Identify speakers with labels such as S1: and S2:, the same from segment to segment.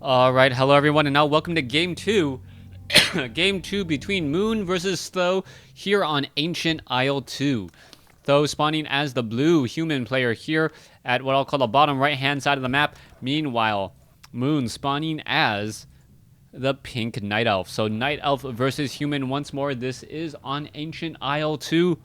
S1: Alright, hello everyone, and now welcome to Game 2. Game 2 between Moon versus Th000 here on Ancient Isle 2. Th000 spawning as the blue human player here at what I'll call the bottom right-hand side of the map. Meanwhile, Moon spawning as the pink Night Elf. So Night Elf versus human once more. This is on Ancient Isle 2.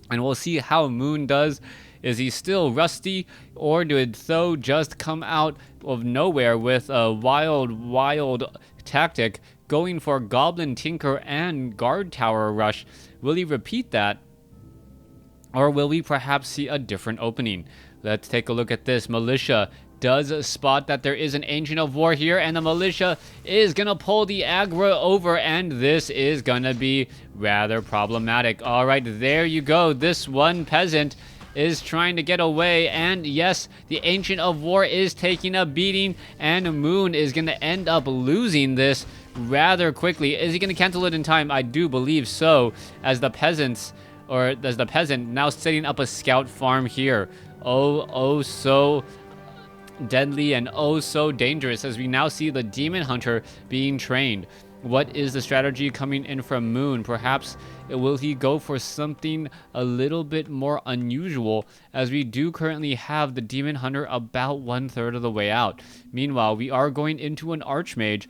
S1: And we'll see how Moon does. Is he still rusty, or did Th000 just come out of nowhere with a wild tactic, going for Goblin Tinker and Guard Tower Rush? Will he repeat that, or will we perhaps see a different opening? Let's take a look at this. Militia does spot that there is an Ancient of War here, and the Militia is gonna pull the aggro over, and this is gonna be rather problematic. All right, there you go. This one peasant is trying to get away, and yes, the Ancient of War is taking a beating, and Moon is gonna end up losing this rather quickly. Is he gonna cancel it in time? I do believe so, as the peasant now setting up a scout farm here. Oh, so deadly and oh so dangerous, as we now see the Demon Hunter being trained. What is the strategy coming in from Moon? Perhaps will he go for something a little bit more unusual, as we do currently have the Demon Hunter about 1/3 of the way out. Meanwhile, we are going into an Archmage,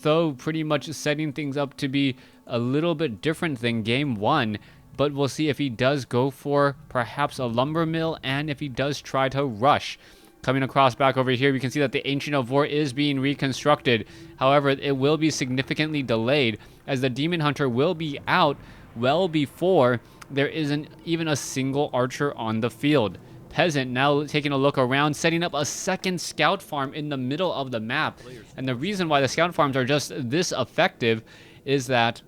S1: though pretty much setting things up to be a little bit different than game 1. But we'll see if he does go for perhaps a lumber mill, and if he does try to rush. Coming across back over here, we can see that the Ancient of War is being reconstructed. However, it will be significantly delayed, as the Demon Hunter will be out well before there isn't even a single archer on the field. Peasant now taking a look around, setting up a second scout farm in the middle of the map. And the reason why the scout farms are just this effective is that,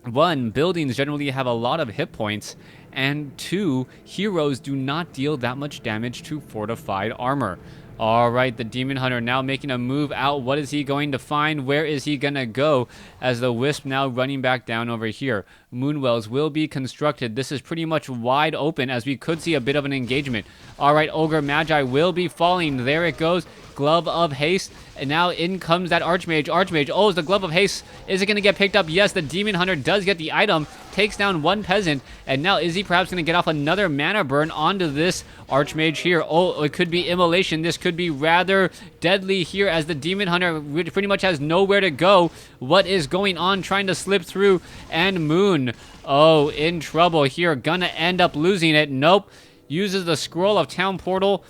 S1: one, buildings generally have a lot of hit points, and two, heroes do not deal that much damage to fortified armor. Alright, the Demon Hunter now making a move out. What is he going to find? Where is he gonna go? As the Wisp now running back down over here. Moonwells will be constructed. This is pretty much wide open, as we could see a bit of an engagement. Alright, Ogre Magi will be falling. There it goes. Glove of Haste. And now in comes that Archmage. Oh, is the Glove of Haste, is it going to get picked up? Yes, the Demon Hunter does get the item. Takes down one peasant. And now is he perhaps going to get off another mana burn onto this Archmage here? Oh, it could be Immolation. This could be rather deadly here, as the Demon Hunter pretty much has nowhere to go. What is going on? Trying to slip through. And Moon, oh, in trouble here. Gonna end up losing it. Nope. Uses the Scroll of Town Portal.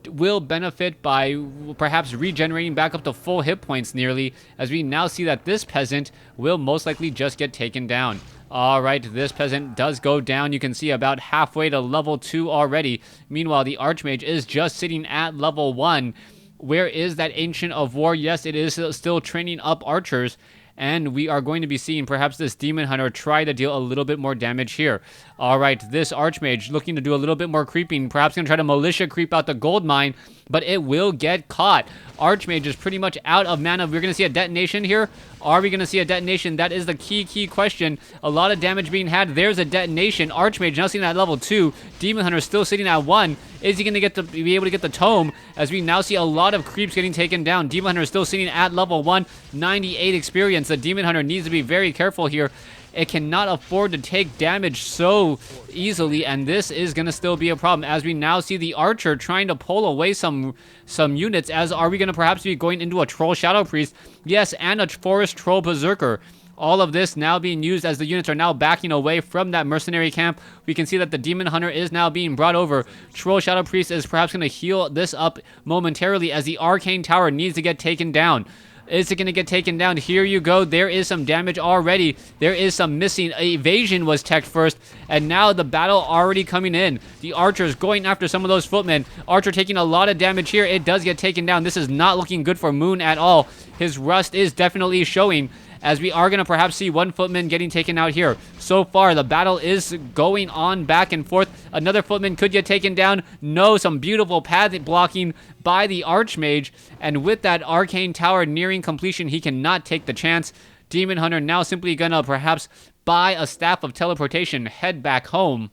S1: Will benefit by perhaps regenerating back up to full hit points nearly, as we now see that this peasant will most likely just get taken down. Alright, this peasant does go down. You can see about halfway to level 2 already. Meanwhile, the Archmage is just sitting at level 1. Where is that Ancient of War? Yes, it is still training up archers. And we are going to be seeing perhaps this Demon Hunter try to deal a little bit more damage here. Alright, this Archmage looking to do a little bit more creeping. Perhaps going to try to Militia creep out the gold mine, but it will get caught. Archmage is pretty much out of mana. We're going to see a detonation here. Are we going to see a detonation? That is the key question. A lot of damage being had. There's a detonation. Archmage now sitting at level 2. Demon Hunter still sitting at 1. Is he going to be able to get the tome? As we now see a lot of creeps getting taken down. Demon Hunter is still sitting at level 1. 98 experience. The Demon Hunter needs to be very careful here. It cannot afford to take damage so easily, and this is going to still be a problem, as we now see the Archer trying to pull away some units. As are we going to perhaps be going into a Troll Shadow Priest? Yes, and a Forest Troll Berserker. All of this now being used as the units are now backing away from that mercenary camp. We can see that the Demon Hunter is now being brought over. Troll Shadow Priest is perhaps going to heal this up momentarily, as the Arcane Tower needs to get taken down. Is it going to get taken down? Here you go. There is some damage already. There is some missing. Evasion was teched first, and now the battle already coming in. The Archer's going after some of those footmen. Archer taking a lot of damage here. It does get taken down. This is not looking good for Moon at all. His rust is definitely showing, as we are going to perhaps see one footman getting taken out here. So far, the battle is going on back and forth. Another footman could get taken down. No, some beautiful path blocking by the Archmage. And with that Arcane Tower nearing completion, he cannot take the chance. Demon Hunter now simply going to perhaps buy a Staff of Teleportation, head back home.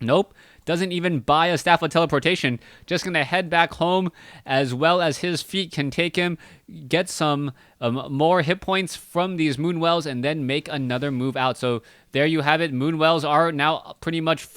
S1: Nope. doesn't even buy a Staff of Teleportation. Just going to head back home as well as his feet can take him, get some more hit points from these Moonwells, and then make another move out. So there you have it. Moonwells are now pretty much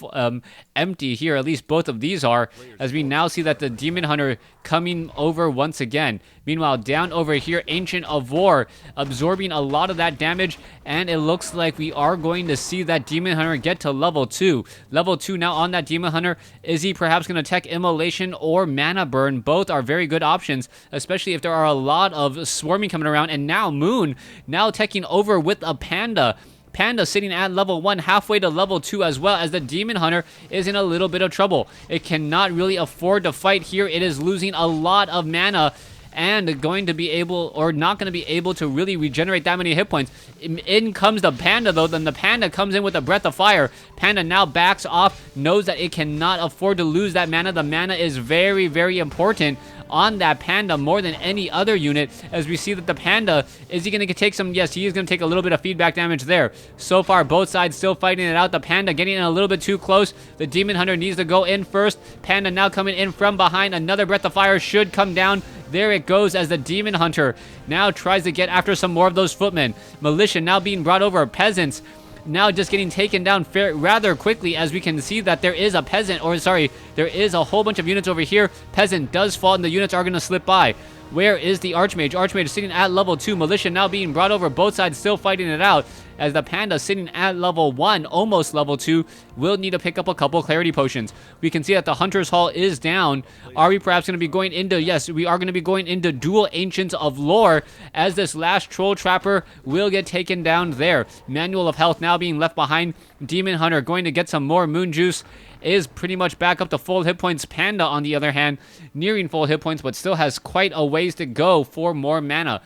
S1: empty here. At least both of these are, as we now see that the Demon Hunter coming over once again. Meanwhile, down over here, Ancient of War absorbing a lot of that damage, and it looks like we are going to see that Demon Hunter get to level 2. Level 2 now on that Demon Hunter. Is he perhaps going to tech Immolation or Mana Burn? Both are very good options, especially if there are a lot of swarming coming around. And now Moon now teching over with a Panda. Panda sitting at level 1, halfway to level 2, as well as the Demon Hunter is in a little bit of trouble. It cannot really afford to fight here. It is losing a lot of mana and going to be able, or not going to be able to really regenerate that many hit points. In comes the Panda though, then the Panda comes in with a Breath of Fire. Panda now backs off, knows that it cannot afford to lose that mana. The mana is very, very important on that Panda more than any other unit, as we see that the Panda, is he going to take some? Yes, he is going to take a little bit of feedback damage there. So far, both sides still fighting it out. The Panda getting in a little bit too close. The Demon Hunter needs to go in first. Panda now coming in from behind. Another Breath of Fire should come down. There it goes, as the Demon Hunter now tries to get after some more of those footmen. Militia now being brought over. Peasants now just getting taken down rather quickly, as we can see that there is a peasant, or sorry, there is a whole bunch of units over here. Peasant does fall, and the units are going to slip by. Where is the Archmage? Archmage is sitting at level 2. Militia now being brought over. Both sides still fighting it out, as the Panda sitting at level 1, almost level 2, will need to pick up a couple Clarity Potions. We can see that the Hunter's Hall is down. Are we perhaps going to be going into, yes, we are going to be going into Dual Ancients of Lore, as this last Troll Trapper will get taken down there. Manual of Health now being left behind. Demon Hunter going to get some more Moon Juice, is pretty much back up to full hit points. Panda, on the other hand, nearing full hit points, but still has quite a ways to go for more mana.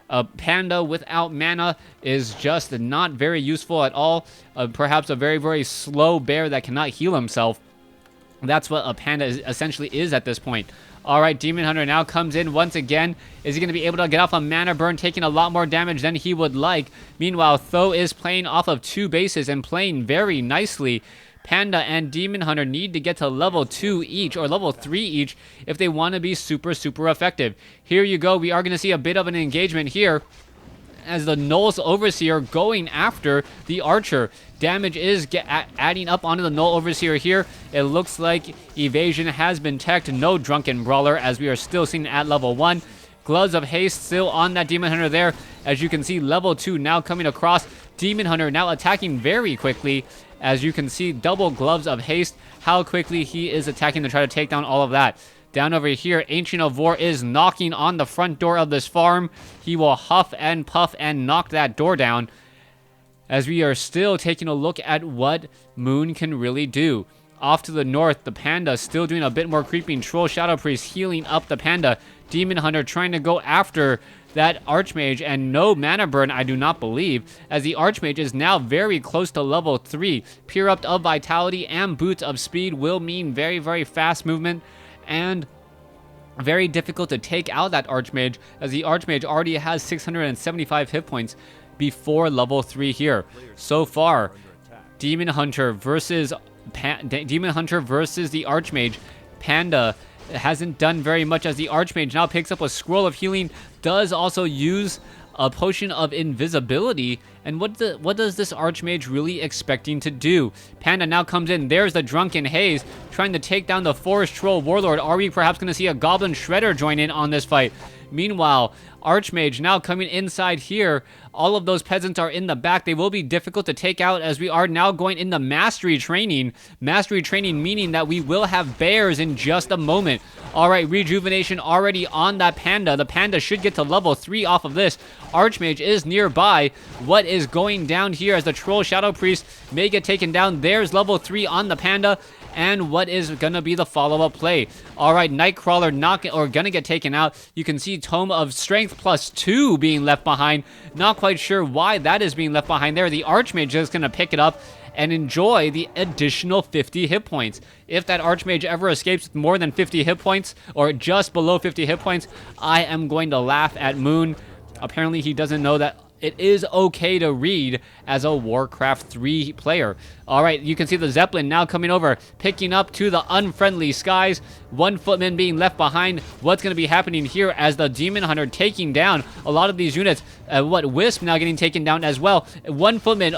S1: A Panda without mana is just not very useful at all. Perhaps a very, very slow bear that cannot heal himself. That's what a Panda essentially is at this point. All right, Demon Hunter now comes in once again. Is he going to be able to get off a Mana Burn, taking a lot more damage than he would like? Meanwhile, Th000 is playing off of 2 bases and playing very nicely. Panda and Demon Hunter need to get to level 2 each, or level 3 each, if they want to be super, super effective. Here you go. We are going to see a bit of an engagement here, as the Null's Overseer going after the Archer. Damage is adding up onto the Null Overseer here. It looks like evasion has been teched. No Drunken Brawler, as we are still seeing at level 1. Gloves of Haste still on that Demon Hunter there. As you can see, level 2 now coming across. Demon Hunter now attacking very quickly. As you can see, double Gloves of Haste. How quickly he is attacking to try to take down all of that. Down over here, Ancient of War is knocking on the front door of this farm. He will huff and puff and knock that door down, as we are still taking a look at what Moon can really do. Off to the north, the Panda still doing a bit more creeping. Troll Shadow Priest healing up the Panda. Demon Hunter trying to go after that Archmage, and no Mana Burn, I do not believe, as the Archmage is now very close to level 3. Pure of Vitality and Boots of Speed will mean very, very fast movement, and very difficult to take out that Archmage, as the Archmage already has 675 hit points before level 3 here. So far, Demon Hunter versus the Archmage. Panda hasn't done very much, as the Archmage now picks up a Scroll of Healing, does also use a Potion of Invisibility. And what does this Archmage really expecting to do? Panda now comes in. There's the Drunken Haze trying to take down the Forest Troll Warlord. Are we perhaps going to see a Goblin Shredder join in on this fight? Meanwhile, Archmage now coming inside here. All of those peasants are in the back. They will be difficult to take out, as we are now going into Mastery Training. Mastery Training meaning that we will have bears in just a moment. All right, Rejuvenation already on that Panda. The Panda should get to level 3 off of this. Archmage is nearby. What is going down here, as the Troll Shadow Priest may get taken down? There's level 3 on the Panda. And what is going to be the follow-up play? All right, Nightcrawler gonna get taken out. You can see Tome of Strength +2 being left behind. Not quite sure why that is being left behind there. The Archmage is going to pick it up and enjoy the additional 50 hit points. If that Archmage ever escapes with more than 50 hit points, or just below 50 hit points, I am going to laugh at Moon. Apparently he doesn't know that It is okay to read as a Warcraft 3 player. All right, you can see the Zeppelin now coming over, picking up to the unfriendly skies. One footman being left behind. What's going to be happening here as the Demon Hunter taking down a lot of these units? Wisp now getting taken down as well. One footman,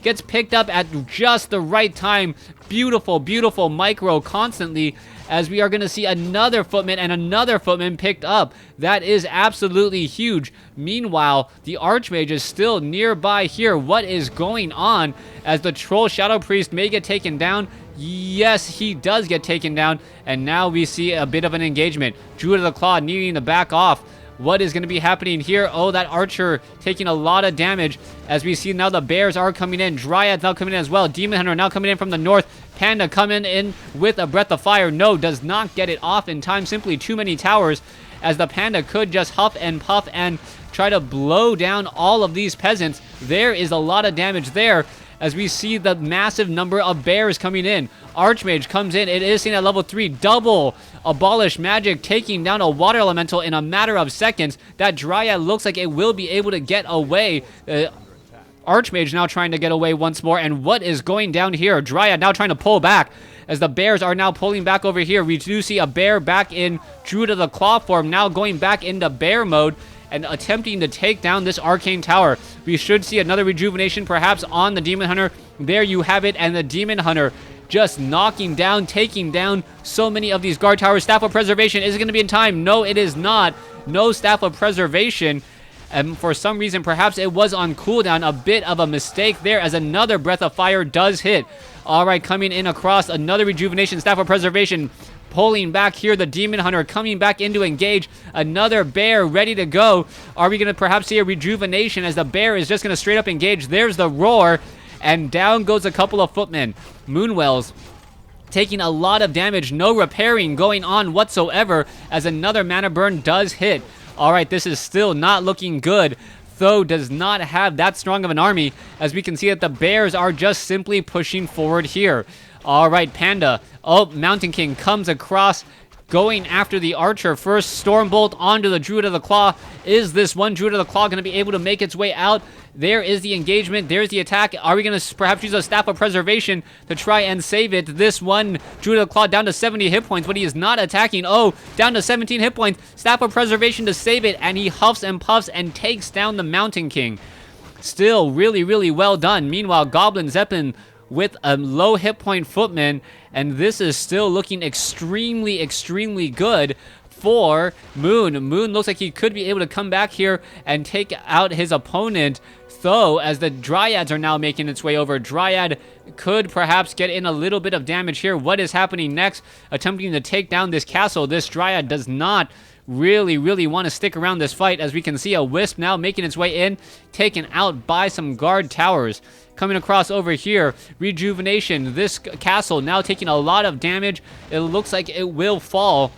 S1: gets picked up at just the right time. Beautiful, beautiful micro constantly, as we are going to see another footman and another footman picked up. That is absolutely huge. Meanwhile, the Archmage is still nearby here. What is going on as the Troll Shadow Priest may get taken down? Yes, he does get taken down, and now we see a bit of an engagement. Druid of the Claw needing to back off. What is going to be happening here? Oh, that Archer taking a lot of damage. As we see now the Bears are coming in. Dryads now coming in as well. Demon Hunter now coming in from the north. Panda coming in with a Breath of Fire. No, does not get it off in time. Simply too many towers, as the Panda could just huff and puff and try to blow down all of these peasants. There is a lot of damage there, as we see the massive number of bears coming in. Archmage comes in. It is seen at level 3. Double Abolish Magic, taking down a water elemental in a matter of seconds. That Dryad looks like it will be able to get away. Archmage now trying to get away once more. And what is going down here? Dryad now trying to pull back, as the bears are now pulling back over here. We do see a bear back in Druid of the Claw form, now going back into bear mode and attempting to take down this arcane tower. We should see another rejuvenation perhaps on the Demon Hunter. There you have it, and the Demon Hunter just knocking down, taking down so many of these guard towers. Staff of Preservation, is it going to be in time? No, it is not. No Staff of Preservation. And for some reason, perhaps it was on cooldown. A bit of a mistake there, as another Breath of Fire does hit. All right, coming in across, another rejuvenation, Staff of Preservation. Pulling back here, the Demon Hunter coming back in to engage. Another bear ready to go. Are we going to perhaps see a rejuvenation, as the bear is just going to straight up engage? There's the roar, and down goes a couple of footmen. Moonwells taking a lot of damage. No repairing going on whatsoever, as another mana burn does hit. All right, this is still not looking good. Though does not have that strong of an army, as we can see that the bears are just simply pushing forward here. All right, Panda. Oh, Mountain King comes across, going after the Archer. First Stormbolt onto the Druid of the Claw. Is this one Druid of the Claw going to be able to make its way out? There is the engagement. There's the attack. Are we going to perhaps use a Staff of Preservation to try and save it? This one Druid of the Claw down to 70 hit points, but he is not attacking. Oh, down to 17 hit points. Staff of Preservation to save it, and he huffs and puffs and takes down the Mountain King. Still really, really well done. Meanwhile, Goblin Zeppelin with a low hit point footman, and this is still looking extremely, extremely good for Moon. Moon looks like he could be able to come back here and take out his opponent, though, as the Dryads are now making its way over. Dryad could perhaps get in a little bit of damage here. What is happening next? Attempting to take down this castle. This Dryad does not really want to stick around this fight, as we can see a Wisp now making its way in, taken out by some guard towers. Coming across over here, rejuvenation. This castle now taking a lot of damage. It looks like it will fall.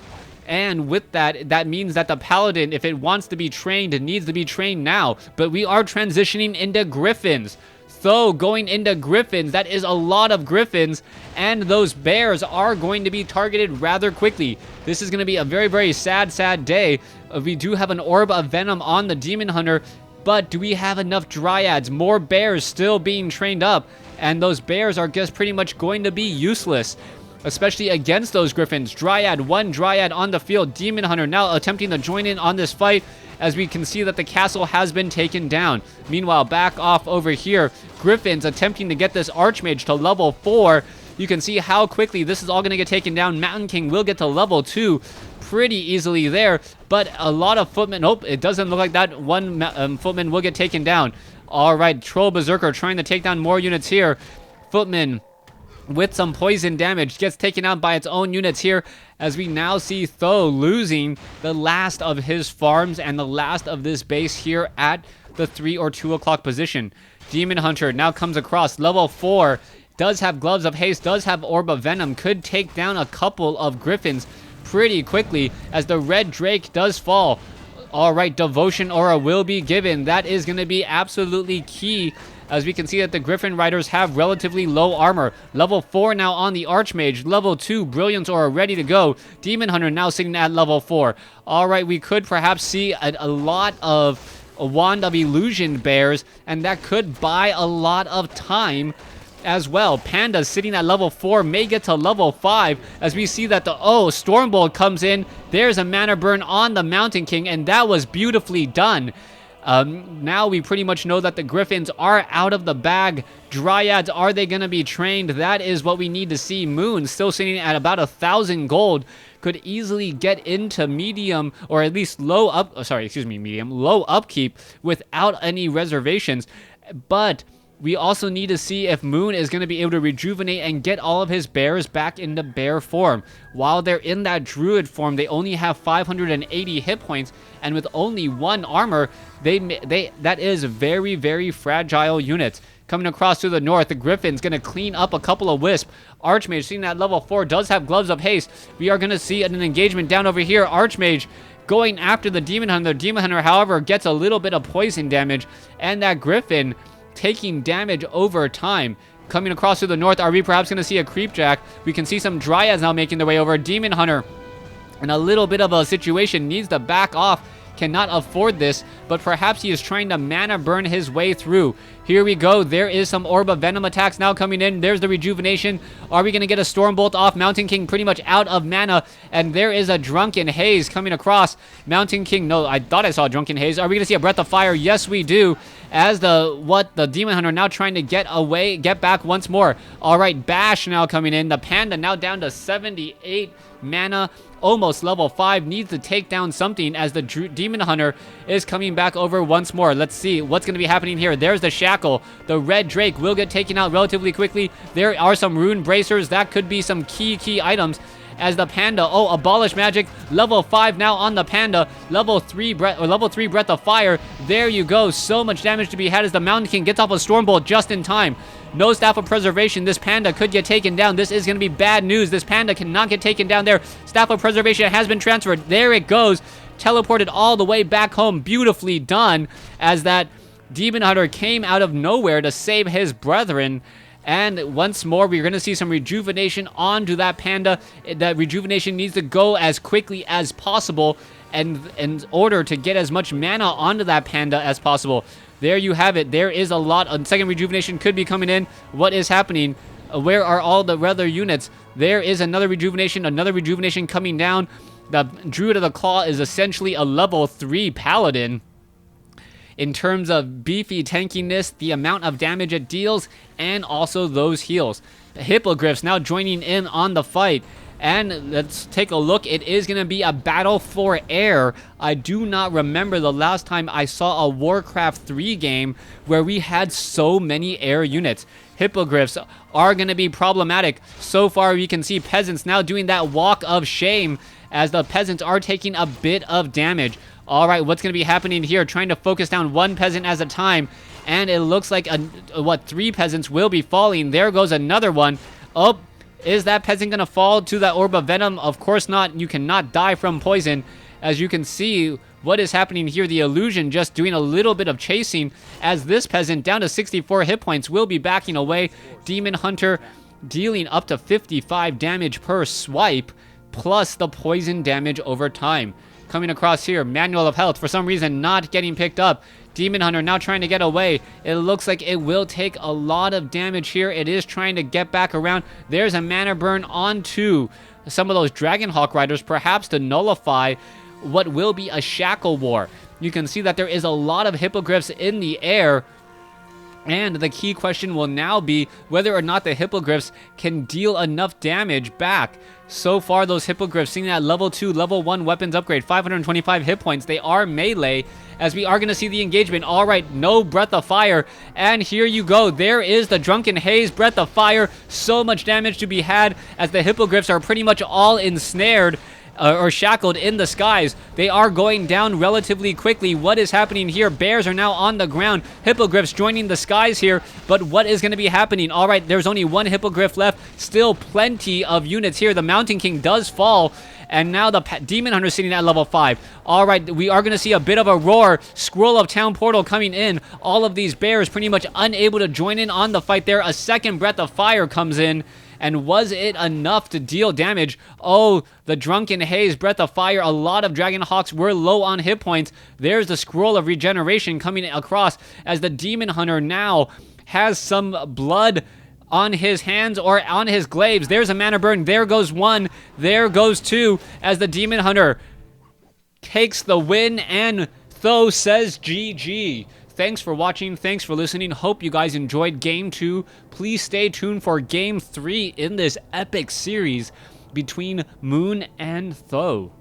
S1: And with that, that means that the Paladin, if it wants to be trained, it needs to be trained now. But we are transitioning into Griffins. So going into Griffins, that is a lot of Griffins, and those bears are going to be targeted rather quickly. This is going to be a very sad day. We do have an Orb of Venom on the Demon Hunter, but do we have enough Dryads? More bears still being trained up, and those bears are just pretty much going to be useless, especially against those Griffins. One Dryad on the field. Demon Hunter now attempting to join in on this fight, as we can see that the castle has been taken down. Meanwhile, back off over here, Griffins attempting to get this Archmage to level 4. You can see how quickly this is all going to get taken down. Mountain King will get to level 2 pretty easily there, but a lot of footmen. Oh, it doesn't look like that one footman will get taken down. All right, Troll Berserker trying to take down more units here. Footman with some poison damage gets taken out by its own units here, as we now see Tho losing the last of his farms and the last of this base here at the 3 or 2 o'clock position. Demon Hunter now comes across, level 4, does have Gloves of Haste, does have Orb of Venom, could take down a couple of Griffins pretty quickly, as the Red Drake does fall. All right, Devotion Aura will be given. That is going to be absolutely key, as we can see that the Griffin Riders have relatively low armor. Level 4 now on the Archmage. Level 2, Brilliance Aura ready to go. Demon Hunter now sitting at level 4. All right, we could perhaps see a lot of a Wand of Illusion bears, and that could buy a lot of time as well. Panda sitting at level 4 may get to level 5 as we see that the Stormbolt comes in. There's a mana burn on the Mountain King, and that was beautifully done. Now we pretty much know that the Griffins are out of the bag. Dryads, are they going to be trained? That is what we need to see. Moon still sitting at about 1,000 gold. Could easily get into medium, or at least low upkeep without any reservations. But we also need to see if Moon is going to be able to rejuvenate and get all of his bears back into bear form. While they're in that druid form, they only have 580 hit points, and with only 1 armor, that is very, very fragile units. Coming across to the north, the Griffin's going to clean up a couple of Wisp. Archmage, seeing that level 4, does have Gloves of Haste. We are going to see an engagement down over here. Archmage going after the Demon Hunter. The Demon Hunter, however, gets a little bit of poison damage, and that Griffin taking damage over time. Coming across to the north, are we perhaps going to see a Creepjack? We can see some Dryads now making their way over. Demon Hunter in a little bit of a situation, needs to back off, cannot afford this, but perhaps he is trying to mana burn his way through. Here we go. There is some Orb of Venom attacks now coming in. There's the rejuvenation. Are we going to get a Stormbolt off? Mountain King pretty much out of mana, and there is a Drunken Haze coming across. Mountain King, no, I thought I saw a Drunken Haze. Are we going to see a Breath of Fire? Yes, we do. As the Demon Hunter now trying to get back once more. All right, Bash now coming in. The Panda now down to 78 mana, almost level 5, needs to take down something as the Demon Hunter is coming back over once more. Let's see what's going to be happening here. There's the Shackle. The Red Drake will get taken out relatively quickly. There are some Rune Bracers. That could be some key items as the Panda, Abolish Magic, level 5 now on the Panda, level 3 Breath of Fire. There you go. So much damage to be had as the Mountain King gets off a Stormbolt just in time. No Staff of Preservation. This Panda could get taken down. This is going to be bad news. This Panda cannot get taken down there. Staff of Preservation has been transferred. There it goes. Teleported all the way back home. Beautifully done as that Demon Hunter came out of nowhere to save his brethren. And once more, we're going to see some rejuvenation onto that Panda. That rejuvenation needs to go as quickly as possible and in order to get as much mana onto that Panda as possible. There you have it. There is a lot. A second rejuvenation could be coming in. What is happening? Where are all the other units? There is another rejuvenation coming down. The Druid of the Claw is essentially a level 3 paladin. In terms of beefy tankiness, the amount of damage it deals, and also those heals. The Hippogriffs now joining in on the fight. And let's take a look. It is going to be a battle for air. I do not remember the last time I saw a WarCraft 3 game where we had so many air units. Hippogriffs are going to be problematic. So far, we can see Peasants now doing that walk of shame as the Peasants are taking a bit of damage. All right, what's going to be happening here? Trying to focus down one Peasant at a time. And it looks like 3 Peasants will be falling. There goes another one. Oh, is that Peasant going to fall to that Orb of Venom? Of course not. You cannot die from poison. As you can see, what is happening here, the Illusion just doing a little bit of chasing as this Peasant, down to 64 hit points, will be backing away. Demon Hunter dealing up to 55 damage per swipe, plus the poison damage over time. Coming across here, Manual of Health, for some reason not getting picked up. Demon Hunter now trying to get away. It looks like it will take a lot of damage here. It is trying to get back around. There's a mana burn onto some of those Dragonhawk Riders, perhaps to nullify what will be a Shackle War. You can see that there is a lot of Hippogriffs in the air. And the key question will now be whether or not the Hippogriffs can deal enough damage back. So far, those Hippogriffs seeing that level 2, level 1 weapons upgrade, 525 hit points. They are melee, as we are going to see the engagement. All right, no Breath of Fire. And here you go. There is the Drunken Haze, Breath of Fire. So much damage to be had as the Hippogriffs are pretty much all ensnared or shackled in the skies. They are going down relatively quickly. What is happening here? Bears are now on the ground. Hippogriffs joining the skies here. But what is going to be happening? All right, there's only one Hippogriff left. Still plenty of units here. The Mountain King does fall. And now the Demon Hunter sitting at level 5. All right, we are going to see a bit of a roar. Scroll of Town Portal coming in. All of these bears pretty much unable to join in on the fight there. A second Breath of Fire comes in. And was it enough to deal damage? Oh, the Drunken Haze, Breath of Fire. A lot of Dragonhawks were low on hit points. There's the Scroll of Regeneration coming across as the Demon Hunter now has some blood on his hands or on his glaives. There's a mana burn. There goes one. There goes two as the Demon Hunter takes the win, and Th000 says GG. Thanks for watching. Thanks for listening. Hope you guys enjoyed Game 2. Please stay tuned for Game 3 in this epic series between Moon and Th000.